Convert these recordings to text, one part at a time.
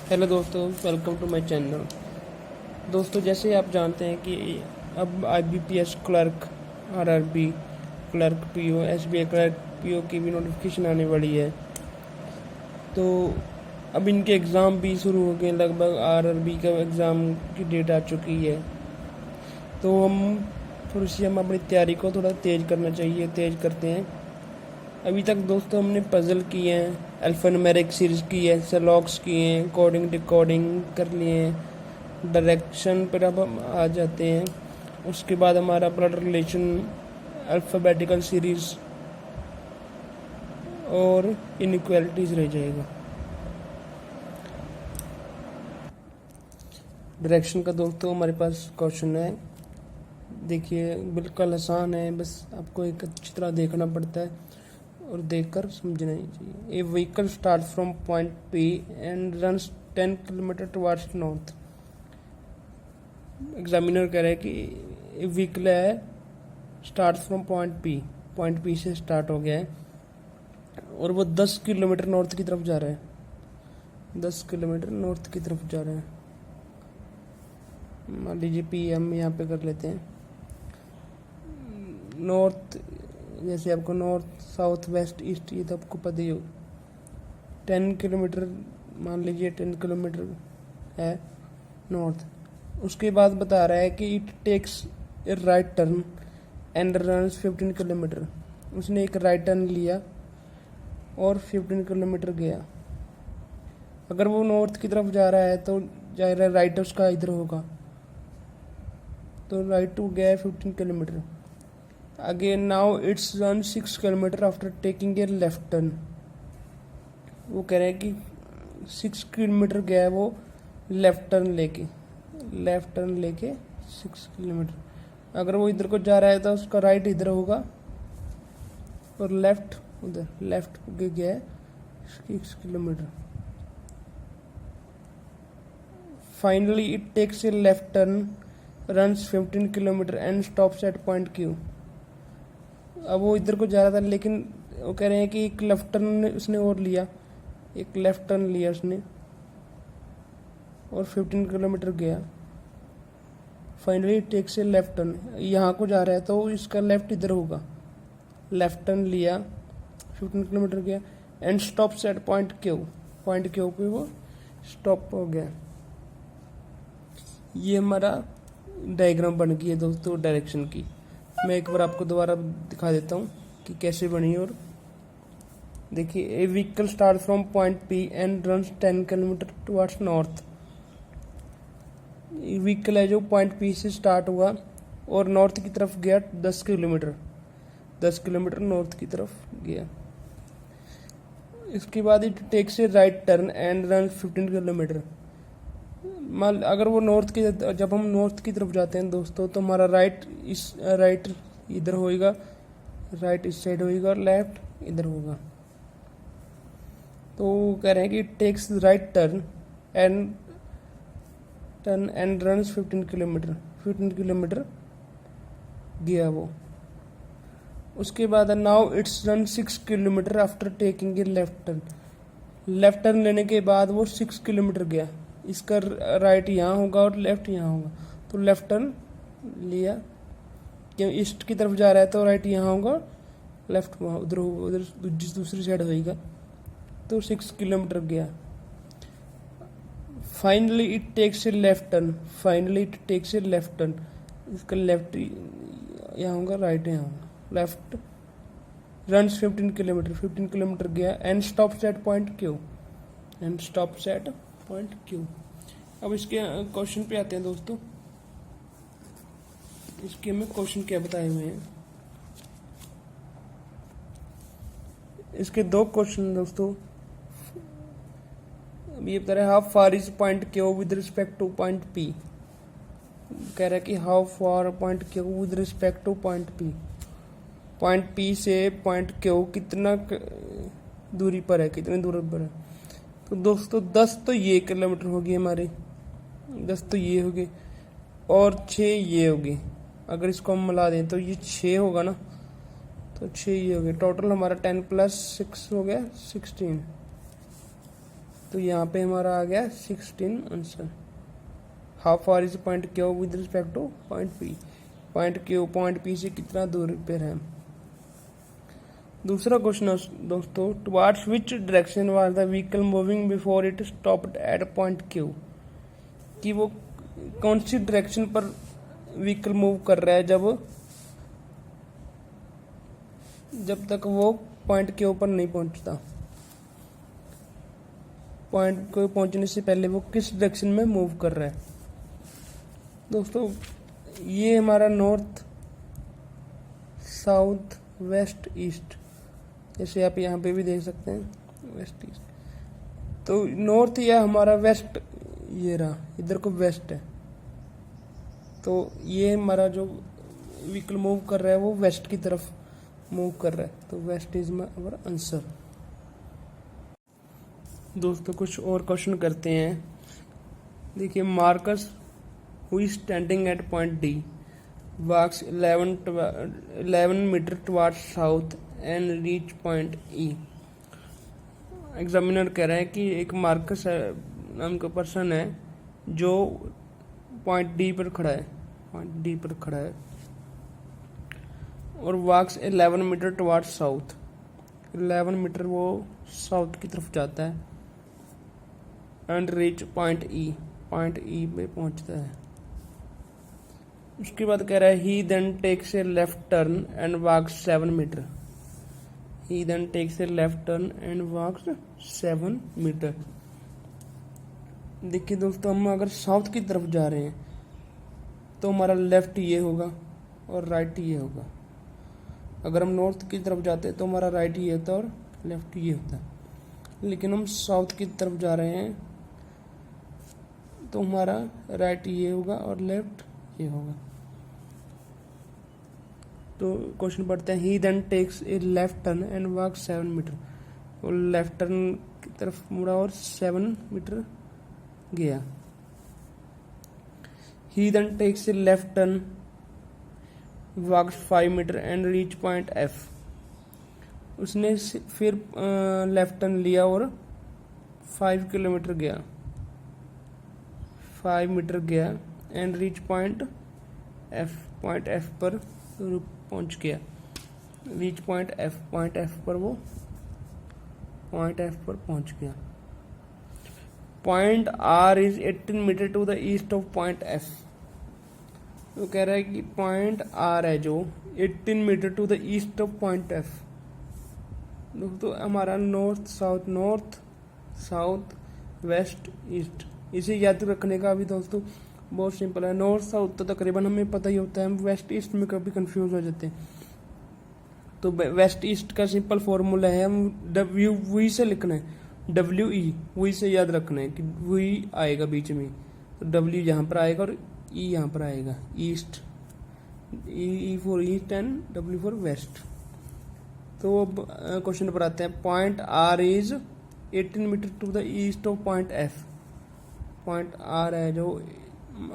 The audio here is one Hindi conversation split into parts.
हेलो दोस्तों, वेलकम टू माय चैनल। दोस्तों, जैसे आप जानते हैं कि अब IBPS clerk, RRB clerk, PO, SBI clerk, PO की भी नोटिफिकेशन आने वाली है। तो अब इनके एग्ज़ाम भी शुरू हो गए। लगभग RRB का एग्ज़ाम की डेट आ चुकी है। तो हम अपनी तैयारी को थोड़ा तेज़ करना चाहिए, तेज़ करते हैं। अभी तक दोस्तों हमने पज़ल किए हैं, अल्फ़ान्यूमेरिक सीरीज़ की है, सेलॉक्स किए हैं, कोडिंग डिकोडिंग कर लिए हैं। डायरेक्शन पर अब हम आ जाते हैं। उसके बाद हमारा ब्लड रिलेशन, अल्फ़ाबेटिकल सीरीज़ और इनइक्वालिटीज़ रह जाएगा। डायरेक्शन का दोस्तों हमारे पास क्वेश्चन है। देखिए, बिल्कुल आसान है, बस आपको एक अच्छी तरह देखना पड़ता है और देखकर समझना ही चाहिए। A vehicle start from point P and runs 10 kilometre towards north. Examiner कह रहा है कि ए व्हीकल है, स्टार्ट फ्रॉम पॉइंट पी से स्टार्ट हो गया है और वो 10 किलोमीटर नॉर्थ की तरफ जा रहा है। 10 किलोमीटर नॉर्थ की तरफ जा रहा है। मान लीजिए पी हम यहाँ पे कर लेते हैं। नॉर्थ, जैसे आपको नॉर्थ, साउथ, वेस्ट, ईस्ट, ये तो आपको पता ही हो। 10 किलोमीटर, मान लीजिए 10 किलोमीटर है नॉर्थ। उसके बाद बता रहा है कि it takes a right turn and runs 15 kilometre. उसने एक राइट टर्न लिया और 15 किलोमीटर गया। अगर वो नॉर्थ की तरफ जा रहा है तो जाहिर है राइट उसका इधर होगा, तो राइट टू गया है 15 kilometre. Again now it's run 6 kilometre after taking a left turn. वो कह रहे हैं कि 6 किलोमीटर गया है वो लेफ्ट टर्न लेके 6 किलोमीटर। अगर वो इधर को जा रहा है तो उसका राइट इधर होगा और लेफ्ट उधर, लेफ्ट गया है 6 kilometre. Finally it takes a left turn, runs 15 kilometre and stops at point Q. अब वो इधर को जा रहा था, लेकिन वो कह रहे हैं कि एक लेफ्ट टर्न उसने और लिया, एक लेफ्ट टर्न लिया उसने और 15 किलोमीटर गया। Finally takes a left turn, यहाँ को जा रहा है तो इसका लेफ्ट इधर होगा। लेफ्ट टर्न लिया, 15 किलोमीटर गया and stops at point Q पे वो स्टॉप हो गया। ये हमारा डायग्राम बन गई है दोस्तों डायरेक्शन की। मैं एक बार आपको दोबारा दिखा देता हूँ कि कैसे बनी। और देखिए, a vehicle start from point P and runs 10 kilometre towards north. Vehicle है जो पॉइंट पी से स्टार्ट हुआ और नॉर्थ की तरफ गया 10 किलोमीटर नॉर्थ की तरफ गया। इसके बाद it takes a right turn and run 15 kilometre. मान अगर वो जब हम नॉर्थ की तरफ जाते हैं दोस्तों, तो हमारा राइट इधर होएगा, राइट इस साइड होएगा और लेफ्ट इधर होगा। तो कह रहे हैं कि takes right turn and runs 15 kilometre गया वो। उसके बाद now it's run 6 kilometre after taking a left turn लेने के बाद वो 6 किलोमीटर गया। इसका राइट यहाँ होगा और लेफ्ट यहाँ होगा, तो लेफ्ट टर्न लिया। क्यों ईस्ट की तरफ जा रहा है तो राइट यहाँ होगा, लेफ्ट वहाँ उधर दूसरी साइड होएगा, तो 6 किलोमीटर गया। Finally it takes a left turn. इसका लेफ्ट यहाँ होगा, राइट यहाँ होगा, लेफ्ट रन्स 15 किलोमीटर गया and stops at point Q. अब इसके क्वेश्चन पे आते हैं दोस्तों। इसके में क्वेश्चन क्या बताए हुए हैं। इसके दो क्वेश्चन दोस्तों। ये बता रहे how far is point Q with respect to point P. कह रहा है कि how far point Q with respect to point P से पॉइंट क्यू कितना दूरी पर है, कितने दूर पर है। तो दोस्तों 10 तो ये किलोमीटर होगी हमारे, 10 तो ये होगी और 6 ये होगी। अगर इसको हम मिला दें तो ये 6 होगा ना, तो 6 ये हो गया। टोटल हमारा 10 + 6 हो गया 16। तो यहाँ पे हमारा आ गया 16 answer. How far is point Q with respect to point P. Point Q point P से कितना दूर पर है। दूसरा क्वेश्चन दोस्तों, towards which direction was the vehicle moving before it stopped at point Q. कि वो कौन सी डायरेक्शन पर व्हीकल मूव कर रहा है जब तक वो पॉइंट क्यू पर नहीं पहुंचता। पॉइंट को पहुंचने से पहले वो किस डायरेक्शन में मूव कर रहा है। दोस्तों ये हमारा नॉर्थ, साउथ, वेस्ट, ईस्ट, जैसे आप यहाँ पे भी देख सकते हैं वेस्ट ईस्ट। तो नॉर्थ या हमारा वेस्ट, ये रहा, इधर को वेस्ट है, तो ये हमारा जो व्हीकल मूव कर रहा है वो वेस्ट की तरफ मूव कर रहा है, तो वेस्ट इज आवर आंसर। दोस्तों कुछ और क्वेश्चन करते हैं। देखिए, Marcus who is standing at point D walks 11 metre towards south and reach point E. Examiner कह रहा है कि एक मार्कस नाम का पर्सन है जो पॉइंट डी पर खड़ा है, और वॉक्स 11 मीटर टुवार्ड्स साउथ। 11 मीटर वो साउथ की तरफ जाता है एंड रीच पॉइंट ई पे पहुंचता है। उसके बाद कह रहा है he then takes a left turn and walks 7 metre. He then takes a left turn and walks 7 metre. देखिए दोस्तों, हम अगर साउथ की तरफ जा रहे हैं तो हमारा लेफ्ट ये होगा और राइट ये होगा। अगर हम नॉर्थ की तरफ जाते हैं तो हमारा राइट ये होता है और लेफ्ट ये होता है। लेकिन हम साउथ की तरफ जा रहे हैं तो हमारा राइट ये होगा और लेफ्ट ये होगा। तो क्वेश्चन पढ़ते हैं, he then takes a left turn and walk 7 metre. वो लेफ्ट टर्न की तरफ मुड़ा और 7 मीटर गया। He then takes a left turn walk 5 metre and reach point F. उसने फिर लेफ्ट टर्न लिया और 5 किलोमीटर गया, 5 मीटर गया एंड रीच पॉइंट एफ पर पहुंच गया। रीच पॉइंट एफ पर वो पॉइंट एफ पर पहुंच गया। Point R is 18 metre to the east of point F. तो कह रहा है कि पॉइंट आर है जो 18 metre to the east of point F. दोस्तों हमारा नॉर्थ साउथ वेस्ट ईस्ट, इसे याद रखने का भी दोस्तों बहुत सिंपल है। नॉर्थ साउथ तो तकरीबन हमें पता ही होता है, हम वेस्ट ईस्ट में कभी कंफ्यूज हो जाते हैं। तो वेस्ट ईस्ट का सिंपल फॉर्मूला है, हम वी से लिखना है, WE वी से याद रखना है कि वी आएगा बीच में, तो W यहाँ पर आएगा और E यहाँ पर आएगा, east, E for east and W for west. तो अब क्वेश्चन पर आते हैं। Point R is 18 metre to the east of point F. Point R है जो,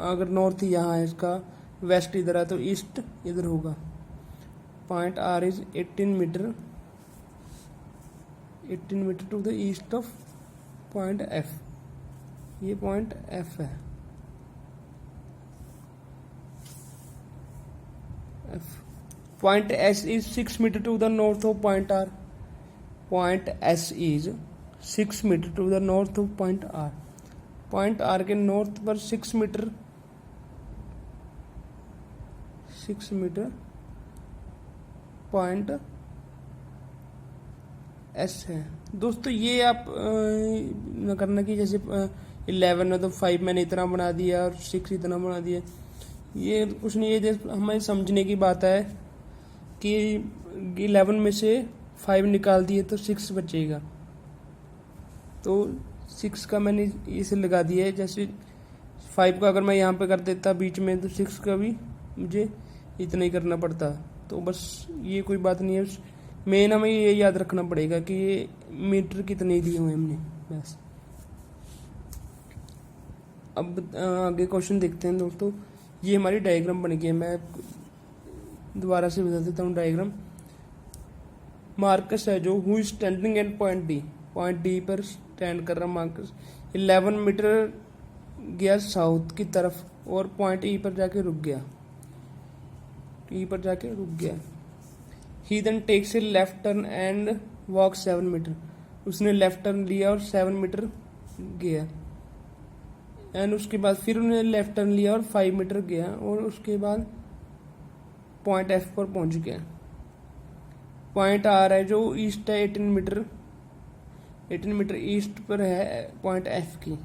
अगर नॉर्थ यहाँ है इसका, वेस्ट इधर है तो ईस्ट इधर होगा। Point R is 18 metre to the east of point F. ये पॉइंट एफ है, point S is 6 metre to the north of point R. Point S is 6 metre to the north of point R. Point R के नॉर्थ पर 6 मीटर पॉइंट एस है। दोस्तों ये आप न करना कि जैसे 11 है तो 5 मैंने इतना बना दिया और 6 इतना बना दिया, ये कुछ नहीं। ये हमें समझने की बात है कि 11 में से 5 निकाल दिए तो 6 बचेगा, तो 6 का मैंने इसे लगा दिया है। जैसे 5 का अगर मैं यहाँ पे कर देता बीच में तो 6 का भी मुझे इतना ही करना पड़ता। तो बस ये कोई बात नहीं है, मेन हमें ये याद रखना पड़ेगा कि ये मीटर कितने दिए हुए हमने, बस। अब आगे क्वेश्चन देखते हैं दोस्तों। ये हमारी डायग्राम बन गई है, मैं दोबारा से बता देता हूँ डायग्राम। मार्कस है जो who is standing at point D, point D पर स्टैंड कर रहा मार्कस 11 मीटर गया साउथ की तरफ और पॉइंट ई पर जाके रुक गया, he then takes a left turn and walk 7 metre, उसने लेफ्ट टर्न लिया और 7 मीटर गया, एंड उसके बाद फिर उन्हें लेफ्ट टर्न लिया और 5 मीटर गया और उसके बाद पॉइंट एफ पर पहुंच गया। पॉइंट आर है जो ईस्ट है 18 मीटर ईस्ट पर है पॉइंट एफ की,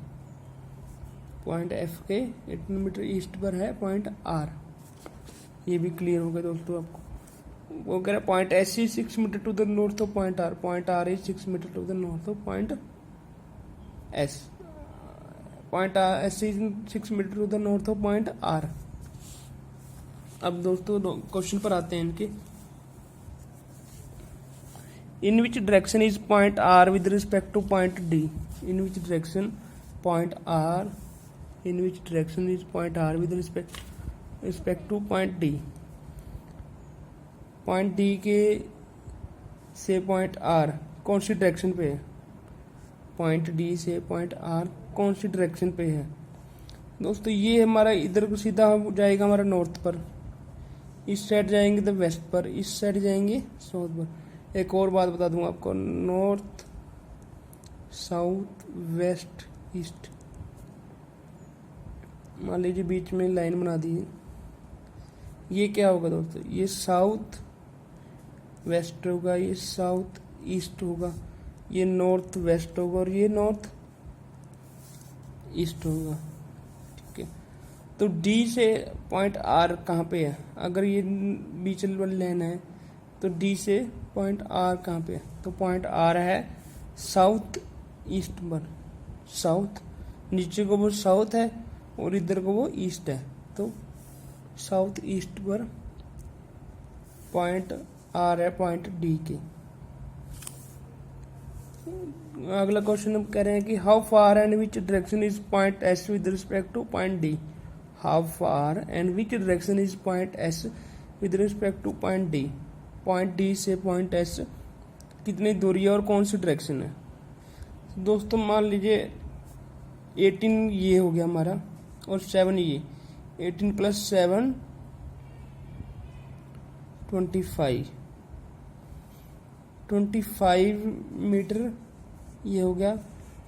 पॉइंट एफ के 18 मीटर ईस्ट पर है पॉइंट आर। ये भी क्लियर हो गया दोस्तों आपको। वो कह रहा है point S is 6 metre to the north of point R is 6 metre to the north of point S, point S is 6 metre to the north of point R. अब दोस्तों क्वेश्चन पर आते हैं इनके। In which direction is point R with respect to point D, in which direction point R, in which direction is point R with respect to point D, point D के से पॉइंट आर कौन सी डायरेक्शन पे है, पॉइंट डी से पॉइंट आर कौन सी डायरेक्शन पे है। दोस्तों ये हमारा इधर सीधा जाएगा हमारा नॉर्थ पर, इस साइड जाएंगे तो वेस्ट पर, इस साइड जाएंगे साउथ पर। एक और बात बता दूं आपको, नॉर्थ साउथ वेस्ट ईस्ट, मान लीजिए बीच में लाइन बना दी, ये क्या होगा दोस्तों, ये साउथ वेस्ट होगा, ये साउथ ईस्ट होगा, ये नॉर्थ वेस्ट होगा और ये नॉर्थ ईस्ट होगा। ठीक है, तो डी से पॉइंट आर कहाँ पे है, अगर ये बीच वाली लाइन है तो डी से पॉइंट आर कहाँ पे है, तो पॉइंट आर है साउथ ईस्ट पर, साउथ नीचे को वो साउथ है और इधर को वो ईस्ट है, तो साउथ ईस्ट पर पॉइंट आर है पॉइंट डी के। अगला क्वेश्चन हम कह रहे हैं कि how far and which direction is point S with respect to point D, how far and which direction is point S with respect to point D, point D से पॉइंट एस कितनी दूरी है और कौन सी डायरेक्शन है। दोस्तों मान लीजिए 18 ये हो गया हमारा और 7 ये, 18 प्लस 7 25 मीटर ये हो गया,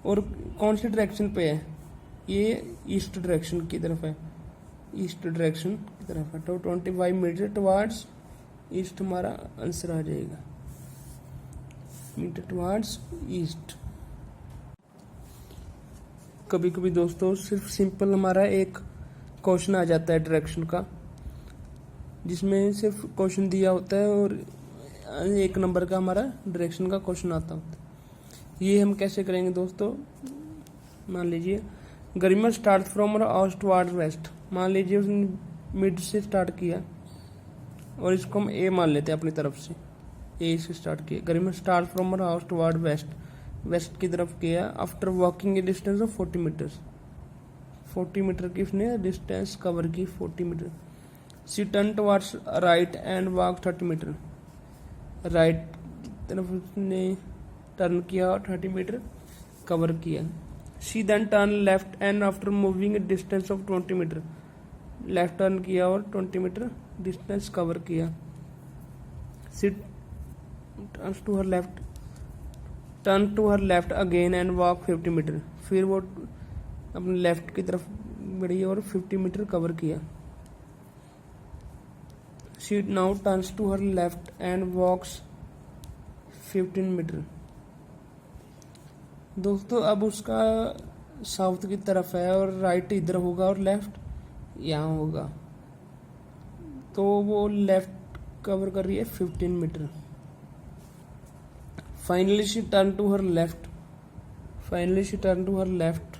और कौन सी डायरेक्शन पे है, ये ईस्ट डायरेक्शन की तरफ है, ईस्ट डायरेक्शन की तरफ है, तो 25 मीटर टुवार्ड्स ईस्ट हमारा आंसर आ जाएगा, मीटर टुवार्ड्स ईस्ट। कभी कभी दोस्तों सिर्फ सिंपल हमारा एक क्वेश्चन आ जाता है डायरेक्शन का, जिसमें सिर्फ क्वेश्चन दिया होता है और 1 नंबर का हमारा डायरेक्शन का क्वेश्चन आता होता है। ये हम कैसे करेंगे दोस्तों, मान लीजिए Garima start from east toward west, मान लीजिए उसने मिड से स्टार्ट किया और इसको हम ए मान लेते हैं अपनी तरफ से, ए से स्टार्ट किया। Garima start from east toward west, west की तरफ किया। After walking a distance of 40 metres, 40 metre की उसने डिस्टेंस कवर की, 40 metre. She turn towards right and walk 30 metre, right तरफ उसने टर्न किया और 30 मीटर कवर किया। She then turn left and after moving a distance of 20 metre, left turn किया और 20 मीटर डिस्टेंस कवर किया। She turns to her left, turn to her left again and walk 50 metre, फिर वो अपने लेफ्ट की तरफ बढ़ी और 50 मीटर कवर किया। She now turns to her left and walks 15 metre. दोस्तों अब उसका साउथ की तरफ है और राइट इधर होगा और लेफ्ट यहाँ होगा, तो वो लेफ्ट कवर कर रही है 15 metre. Finally she turn to her left, finally she turn to her left.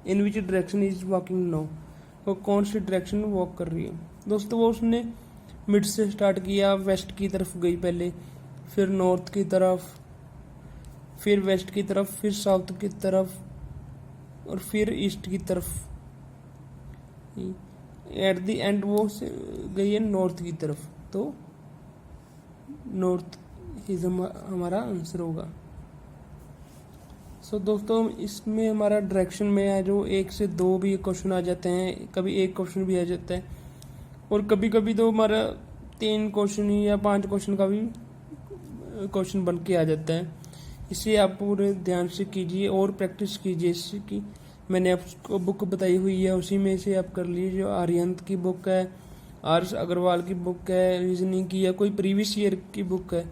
In which direction is walking now, वो कौन सी डायरेक्शन में वॉक कर रही है। दोस्तों वो उसने मिड से स्टार्ट किया, वेस्ट की तरफ गई पहले, फिर नॉर्थ की तरफ, फिर वेस्ट की तरफ, फिर साउथ की तरफ और फिर ईस्ट की तरफ। एट द एंड वो गई है नॉर्थ की तरफ, तो नॉर्थ इज हमारा आंसर होगा। सो दोस्तों इसमें हमारा डायरेक्शन में है जो 1 से 2 भी क्वेश्चन आ जाते हैं, कभी 1 क्वेश्चन भी आ जाता है, और कभी कभी तो हमारा 3 क्वेश्चन या 5 क्वेश्चन का भी क्वेश्चन बन के आ जाता है। इसे आप पूरे ध्यान से कीजिए और प्रैक्टिस कीजिए इससे कि मैंने आपको बुक बताई हुई है उसी में से आप कर लीजिए। जो आर्यंत की बुक है, आर्ष अग्रवाल की बुक है रीजनिंग की, या कोई प्रीवियस ईयर की बुक है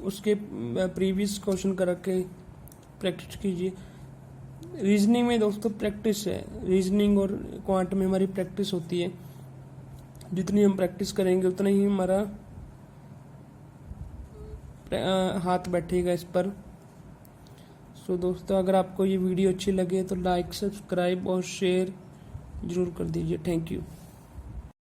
उसके प्रीवियस क्वेश्चन कर के प्रैक्टिस कीजिए। रीजनिंग में दोस्तों प्रैक्टिस है, रीजनिंग और क्वांट में हमारी प्रैक्टिस होती है। जितनी हम प्रैक्टिस करेंगे उतना ही हमारा हाथ बैठेगा इस पर। सो दोस्तों अगर आपको ये वीडियो अच्छी लगे तो लाइक, सब्सक्राइब और शेयर जरूर कर दीजिए। Thank you.